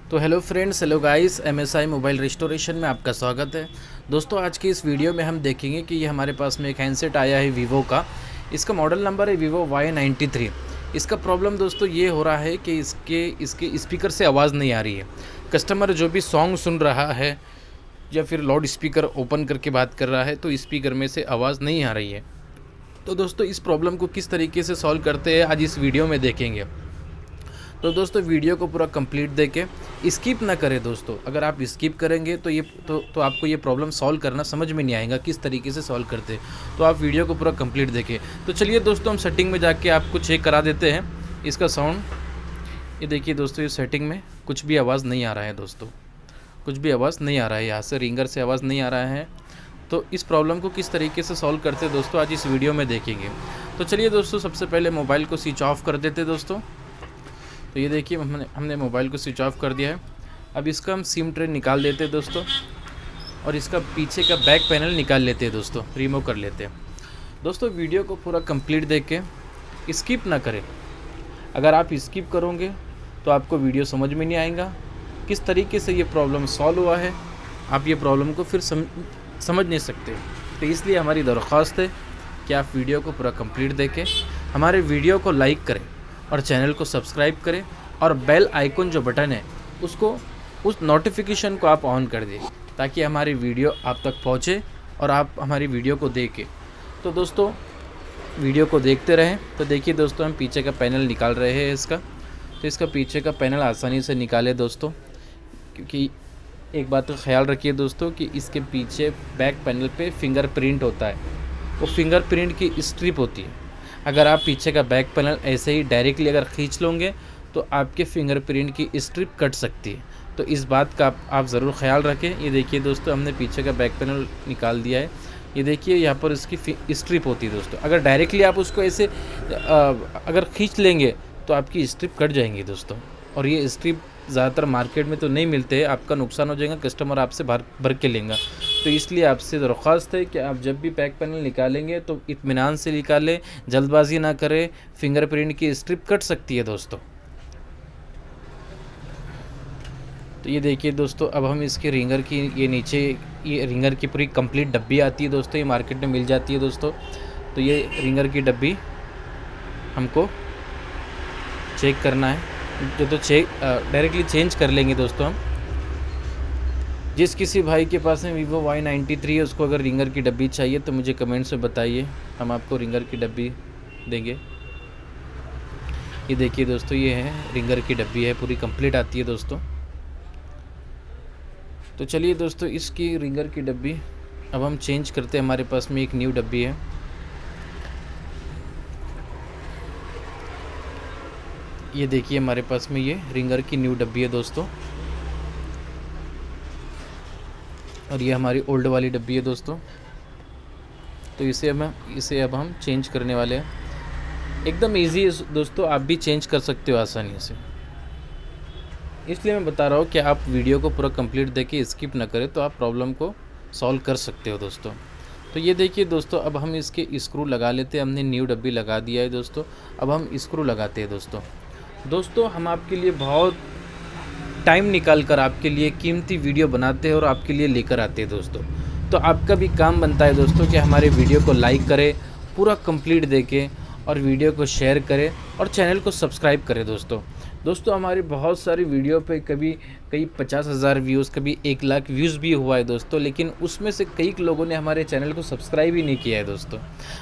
तो hello friends, hello guys, MSI mobile restoration में आपका स्वागत है। दोस्तों, आज की इस वीडियो में हम देखेंगे कि ये हमारे पास में एक हैंडसेट आया है वीवो का। इसका मॉडल नंबर है Vivo Y93। इसका प्रॉब्लम दोस्तों ये हो रहा है कि इसके स्पीकर से आवाज़ नहीं आ रही है। कस्टमर जो भी सॉन्ग सुन रहा है या फिर लाउड स्पीकर ओपन करके बात कर रहा है तो स्पीकर में से आवाज़ नहीं आ रही है। तो दोस्तों, इस प्रॉब्लम को किस तरीके से सॉल्व करते हैं आज इस वीडियो में देखेंगे। तो दोस्तों, वीडियो को पूरा कंप्लीट देखें, स्किप ना करें दोस्तों। अगर आप स्किप करेंगे तो आपको ये प्रॉब्लम सॉल्व करना समझ में नहीं आएगा किस तरीके से सॉल्व करते हैं। तो आप वीडियो को पूरा कंप्लीट देखें। तो चलिए दोस्तों, हम सेटिंग में जाके आपको चेक करा देते हैं इसका साउंड। ये देखिए दोस्तों, ये सेटिंग में कुछ भी आवाज़ नहीं आ रहा है दोस्तों, कुछ भी आवाज़ नहीं आ रहा है। यहाँ से रिंगर से आवाज़ नहीं आ रहा है। तो इस प्रॉब्लम को किस तरीके से सॉल्व करते हैं दोस्तों, आज इस वीडियो में देखेंगे। तो चलिए दोस्तों, सबसे पहले मोबाइल को स्विच ऑफ कर देते दोस्तों। तो ये देखिए, हमने मोबाइल को स्विच ऑफ कर दिया है। अब इसका हम सिम ट्रे निकाल देते हैं दोस्तों, और इसका पीछे का बैक पैनल निकाल लेते हैं दोस्तों, रिमूव कर लेते हैं दोस्तों। वीडियो को पूरा कंप्लीट देख के स्किप ना करें। अगर आप स्किप करोगे तो आपको वीडियो समझ में नहीं आएगा किस तरीके से ये प्रॉब्लम सॉल्व हुआ है। आप ये प्रॉब्लम को फिर समझ नहीं सकते। तो इसलिए हमारी दरख्वास्त है कि आप वीडियो को पूरा कंप्लीट देखें, हमारे वीडियो को लाइक करें और चैनल को सब्सक्राइब करें, और बेल आइकन जो बटन है उस नोटिफिकेशन को आप ऑन कर दें ताकि हमारी वीडियो आप तक पहुंचे और आप हमारी वीडियो को देखें। तो दोस्तों, वीडियो को देखते रहें। तो देखिए दोस्तों, हम पीछे का पैनल निकाल रहे हैं इसका। तो इसका पीछे का पैनल आसानी से निकालें दोस्तों, क्योंकि एक बात का ख्याल रखिए दोस्तों कि इसके पीछे बैक पैनल पे फिंगरप्रिंट होता है। वो फिंगरप्रिंट की स्ट्रिप होती है। अगर आप पीछे का बैक पैनल ऐसे ही डायरेक्टली अगर खींच लोगे तो आपके फिंगरप्रिंट की स्ट्रिप कट सकती है। तो इस बात का आप ज़रूर ख्याल रखें। ये देखिए दोस्तों, हमने पीछे का बैक पैनल निकाल दिया है। ये देखिए, यहाँ पर इसकी स्ट्रिप होती है दोस्तों। अगर डायरेक्टली आप उसको ऐसे अगर खींच लेंगे तो आपकी स्ट्रिप कट जाएंगी दोस्तों। और ये स्ट्रिप ज़्यादातर मार्केट में तो नहीं मिलते हैं, आपका नुकसान हो जाएगा, कस्टमर आपसे भर के लेंगे। तो इसलिए आपसे दरख्वास्त है कि आप जब भी बैक पैनल निकालेंगे तो इत्मीनान से निकालें, जल्दबाजी ना करें। फिंगरप्रिंट की स्ट्रिप कट सकती है दोस्तों। तो ये देखिए दोस्तों, अब हम इसके रिंगर की ये रिंगर की पूरी कंप्लीट डब्बी आती है दोस्तों, ये मार्केट में मिल जाती है दोस्तों। तो ये रिंगर की डब्बी हमको चेक करना है। तो डायरेक्टली चेंज कर लेंगे दोस्तों हम। जिस किसी भाई के पास में Vivo Y93 है, उसको अगर रिंगर की डब्बी चाहिए तो मुझे कमेंट्स में बताइए, हम आपको रिंगर की डब्बी देंगे। ये देखिए दोस्तों, ये है रिंगर की डब्बी है, पूरी कंप्लीट आती है दोस्तों। तो चलिए दोस्तों, इसकी रिंगर की डब्बी अब हम चेंज करते हैं। हमारे पास में एक न्यू डब्बी है। ये देखिए, हमारे पास में ये रिंगर की न्यू डब्बी है दोस्तों, और ये हमारी ओल्ड वाली डब्बी है दोस्तों। तो इसे अब हम चेंज करने वाले हैं। एकदम इजी है दोस्तों, आप भी चेंज कर सकते हो आसानी से। इसलिए मैं बता रहा हूँ कि आप वीडियो को पूरा कंप्लीट देखिए, स्किप ना करें, तो आप प्रॉब्लम को सॉल्व कर सकते हो दोस्तों। तो ये देखिए दोस्तों, अब हम इसके स्क्रू लगा लेते हैं। हमने न्यू डब्बी लगा दिया है दोस्तों। अब हम स्क्रू लगाते हैं दोस्तों। हम आपके लिए बहुत टाइम निकाल कर आपके लिए कीमती वीडियो बनाते हैं और आपके लिए लेकर आते हैं दोस्तों। तो आपका भी काम बनता है दोस्तों कि हमारे वीडियो को लाइक करें, पूरा कंप्लीट देखें, और वीडियो को शेयर करें, और चैनल को सब्सक्राइब करें दोस्तों। हमारी बहुत सारी वीडियो पे कई 50,000 व्यूज़, कभी 1 लाख व्यूज़ भी हुआ है दोस्तों, लेकिन उसमें से कई लोगों ने हमारे चैनल को सब्सक्राइब ही नहीं किया है दोस्तों।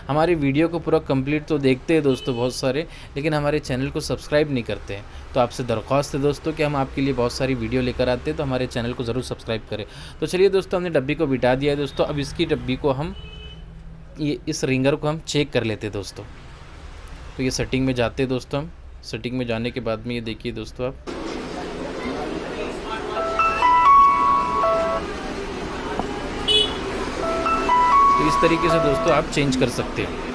हमारी वीडियो को पूरा कंप्लीट तो देखते हैं दोस्तों बहुत सारे, लेकिन हमारे चैनल को सब्सक्राइब नहीं करते हैं। तो आपसे दरख्वास्त है दोस्तों कि हम आपके लिए बहुत सारी वीडियो लेकर आते हैं, तो हमारे चैनल को ज़रूर सब्सक्राइब करें। तो चलिए दोस्तों, हमने डब्बी को बिठा दिया है दोस्तों। अब इसकी डब्बी को इस रिंगर को हम चेक कर लेते हैं दोस्तों। तो ये सेटिंग में जाते हैं दोस्तों हम। सेटिंग में जाने के बाद में ये देखिए दोस्तों, आप तो इस तरीके से दोस्तों आप चेंज कर सकते हैं।